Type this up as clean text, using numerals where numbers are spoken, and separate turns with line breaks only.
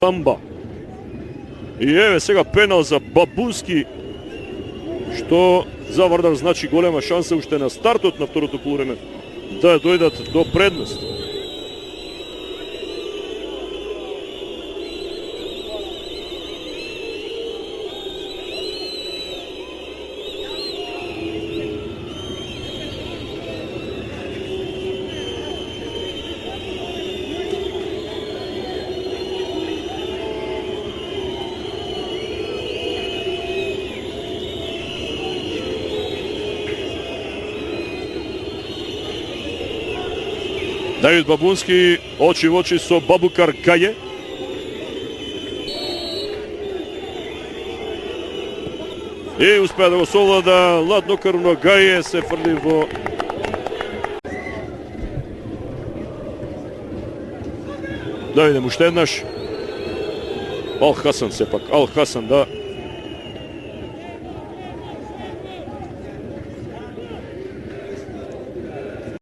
Тамба. И еве сега пенал за Бабунски, што за Вардар значи голема шанса уште на стартот на второто полувреме да дојдат до предност. Давид Бабунски очи во очи со Бабукар Гаје. И успеа да го совлада ладнокрвно. Гаје се фрли во да видим уште еднаш. Ал Хасан сепак, Ал Хасан да